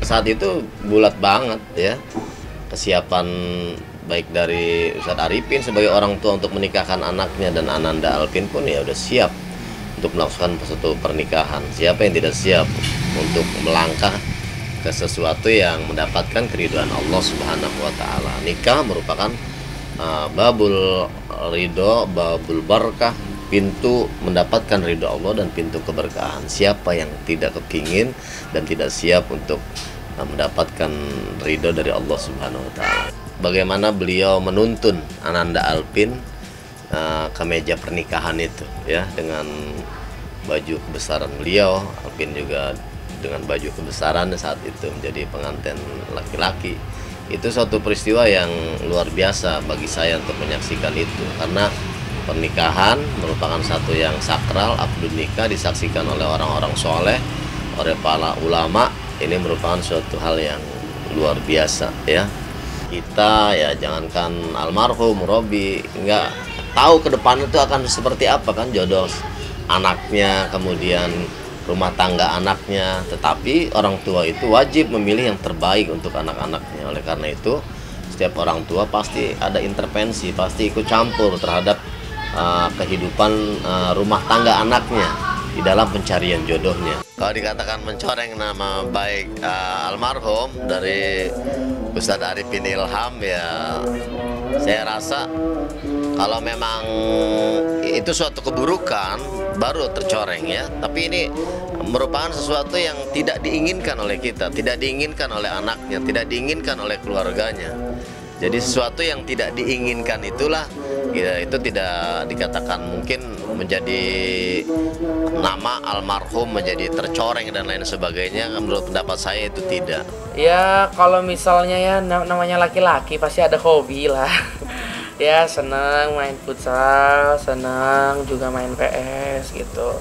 saat itu bulat banget ya, kesiapan baik dari Ustadz Arifin sebagai orang tua untuk menikahkan anaknya, dan Ananda Alvin pun ya udah siap untuk melakukan suatu pernikahan. Siapa yang tidak siap untuk melangkah ke sesuatu yang mendapatkan keridhaan Allah Subhanahu wa taala. Nikah merupakan babul ridho, babul barakah, pintu mendapatkan ridho Allah dan pintu keberkahan. Siapa yang tidak kepingin dan tidak siap untuk mendapatkan ridho dari Allah Subhanahu wa taala. Bagaimana beliau menuntun Ananda Alvin ke meja pernikahan itu ya, dengan baju kebesaran beliau. Alvin juga dengan baju kebesaran saat itu menjadi pengantin laki-laki. Itu suatu peristiwa yang luar biasa bagi saya untuk menyaksikan itu, karena pernikahan merupakan satu yang sakral. Akad nikah disaksikan oleh orang-orang soleh, oleh para ulama. Ini merupakan suatu hal yang luar biasa ya. Kita ya jangankan almarhum Robi, nggak tahu ke depan itu akan seperti apa kan jodoh anaknya, kemudian rumah tangga anaknya. Tetapi orang tua itu wajib memilih yang terbaik untuk anak-anaknya. Oleh karena itu setiap orang tua pasti ada intervensi, pasti ikut campur terhadap kehidupan rumah tangga anaknya di dalam pencarian jodohnya. Kalau dikatakan mencoreng nama baik almarhum dari Ustadz Arifin Ilham, ya saya rasa kalau memang itu suatu keburukan baru tercoreng ya. Tapi ini merupakan sesuatu yang tidak diinginkan oleh kita, tidak diinginkan oleh anaknya, tidak diinginkan oleh keluarganya. Jadi sesuatu yang tidak diinginkan itulah ya, itu tidak dikatakan mungkin menjadi nama almarhum menjadi tercoreng dan lain sebagainya. Menurut pendapat saya itu tidak. Ya kalau misalnya ya namanya laki-laki pasti ada hobi lah. Ya senang main futsal, senang juga main PS gitu.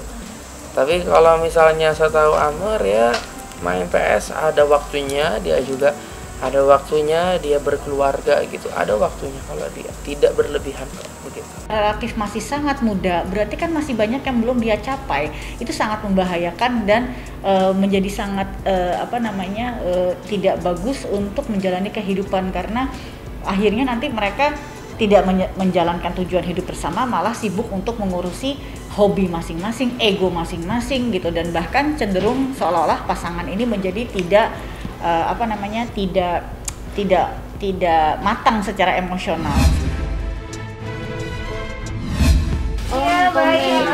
Tapi kalau misalnya saya tahu Amr ya main PS ada waktunya, dia juga ada waktunya dia berkeluarga gitu, ada waktunya kalau dia tidak berlebihan begitu. Relatif masih sangat muda, berarti kan masih banyak yang belum dia capai. Itu sangat membahayakan dan menjadi sangat tidak bagus untuk menjalani kehidupan, karena akhirnya nanti mereka tidak menjalankan tujuan hidup bersama, malah sibuk untuk mengurusi hobi masing-masing, ego masing-masing gitu, dan bahkan cenderung seolah-olah pasangan ini menjadi tidak matang secara emosional. Iya, baik.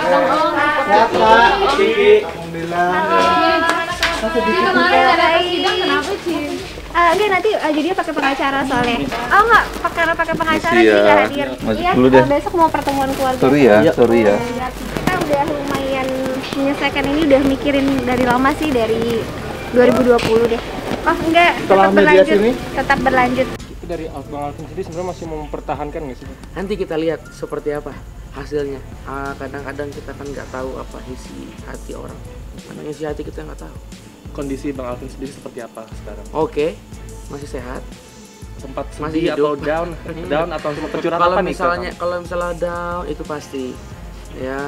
Alhamdulillah. Kemarin ada sidang kenapa sih? Enggak, nanti jadi pakai pengacara soalnya. Oh enggak, pakai pengacara jadi nggak hadir. Iya, besok mau pertemuan keluarga. Sorry ya. Kita udah lumayan menyelesaikan ini, udah mikirin dari lama sih, dari 2020 deh. Oh enggak, setelah mediasi ini tetap berlanjut. Itu dari Bang Alvin sendiri sebenarnya masih mau mempertahankan nggak sih? Nanti kita lihat seperti apa hasilnya. Kadang-kadang kita kan nggak tahu apa isi hati orang. Kadang isi hati kita nggak tahu. Kondisi Bang Alvin sendiri seperti apa sekarang? Oke, masih sehat. Sempat Masih sedih hidup. atau down atau sempat tercurhat Kalau apa nih? misalnya down itu pasti. Ya,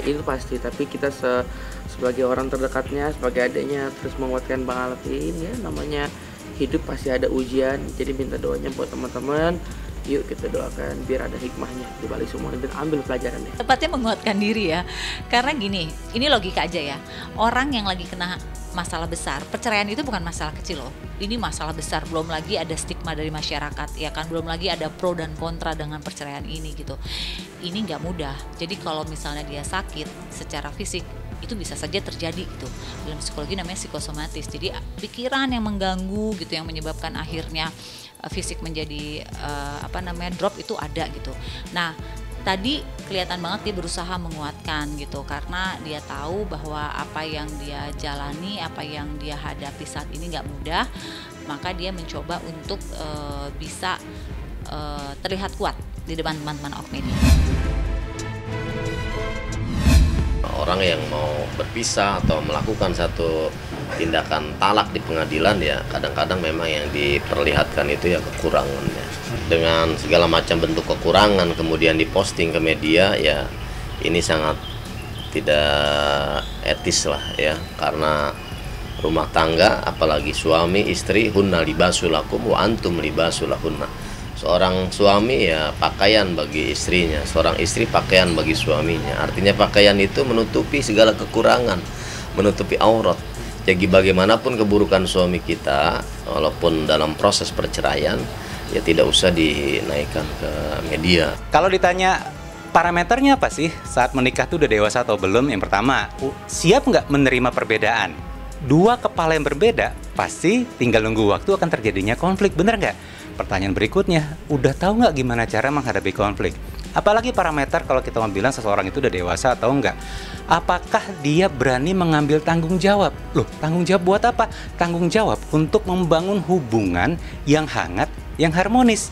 itu pasti. Tapi kita sebagai orang terdekatnya, sebagai adiknya, terus menguatkan Bang Alvin ya, namanya hidup pasti ada ujian. Jadi minta doanya buat teman-teman. Yuk kita doakan biar ada hikmahnya di balik semua dan ambil pelajarannya. Tepatnya menguatkan diri ya. Karena gini, ini logika aja ya. Orang yang lagi kena masalah besar, perceraian itu bukan masalah kecil loh. Ini masalah besar, belum lagi ada stigma dari masyarakat, ya kan, belum lagi ada pro dan kontra dengan perceraian ini gitu. Ini nggak mudah. Jadi kalau misalnya dia sakit secara fisik, itu bisa saja terjadi gitu. Dalam psikologi namanya psikosomatis. Jadi pikiran yang mengganggu gitu, yang menyebabkan akhirnya fisik menjadi drop itu ada gitu. Nah, tadi kelihatan banget dia berusaha menguatkan gitu, karena dia tahu bahwa apa yang dia jalani, apa yang dia hadapi saat ini nggak mudah, maka dia mencoba untuk bisa terlihat kuat di depan teman-teman awak media. Orang yang mau berpisah atau melakukan satu tindakan talak di pengadilan ya kadang-kadang memang yang diperlihatkan itu ya kekurangannya. Dengan segala macam bentuk kekurangan kemudian diposting ke media, ya ini sangat tidak etis lah ya, karena rumah tangga, apalagi suami istri, hunna libasulakum wa antum libasulahunna. Seorang suami ya pakaian bagi istrinya, seorang istri pakaian bagi suaminya. Artinya pakaian itu menutupi segala kekurangan, menutupi aurat. Jadi bagaimanapun keburukan suami kita, walaupun dalam proses perceraian, ya tidak usah dinaikkan ke media. Kalau ditanya parameternya apa sih saat menikah tuh udah dewasa atau belum? Yang pertama, siap nggak menerima perbedaan? Dua kepala yang berbeda, pasti tinggal nunggu waktu akan terjadinya konflik, bener nggak? Pertanyaan berikutnya, udah tahu nggak gimana cara menghadapi konflik? Apalagi parameter kalau kita mau bilang seseorang itu udah dewasa atau enggak. Apakah dia berani mengambil tanggung jawab? Loh, tanggung jawab buat apa? Tanggung jawab untuk membangun hubungan yang hangat, yang harmonis.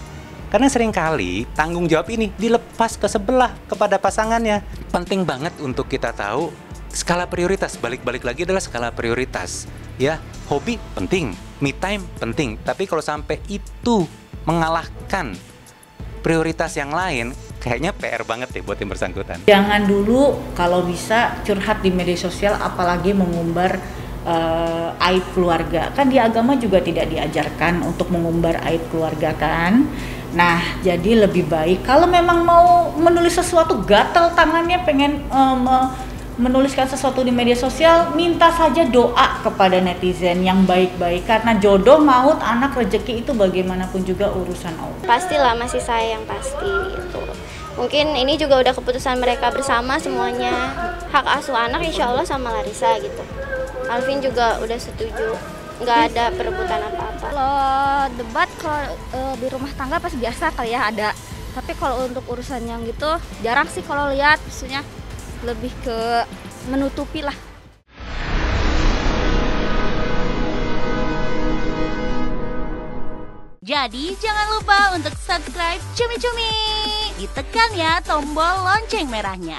Karena seringkali tanggung jawab ini dilepas ke sebelah kepada pasangannya. Penting banget untuk kita tahu skala prioritas. Balik-balik lagi adalah skala prioritas. Ya, hobi penting, me time penting. Tapi kalau sampai itu mengalahkan prioritas yang lain, kayaknya PR banget deh buat yang bersangkutan. Jangan dulu kalau bisa curhat di media sosial, apalagi mengumbar aib keluarga. Kan di agama juga tidak diajarkan untuk mengumbar aib keluarga kan. Nah, jadi lebih baik kalau memang mau menulis sesuatu, gatal tangannya pengen menuliskan sesuatu di media sosial, minta saja doa kepada netizen yang baik-baik, karena jodoh, maut, anak, rezeki itu bagaimanapun juga urusan Allah. Pastilah masih sayang, pasti gitu. Mungkin ini juga udah keputusan mereka bersama semuanya. Hak asuh anak insya Allah sama Larissa gitu. Alvin juga udah setuju, nggak ada perebutan apa-apa. Kalau debat kalau di rumah tangga pas biasa kali ya ada. Tapi kalau untuk urusan yang gitu jarang sih kalau lihat, maksudnya lebih ke menutupi lah. Jadi jangan lupa untuk subscribe Cumi Cumi. Ditekan ya tombol lonceng merahnya.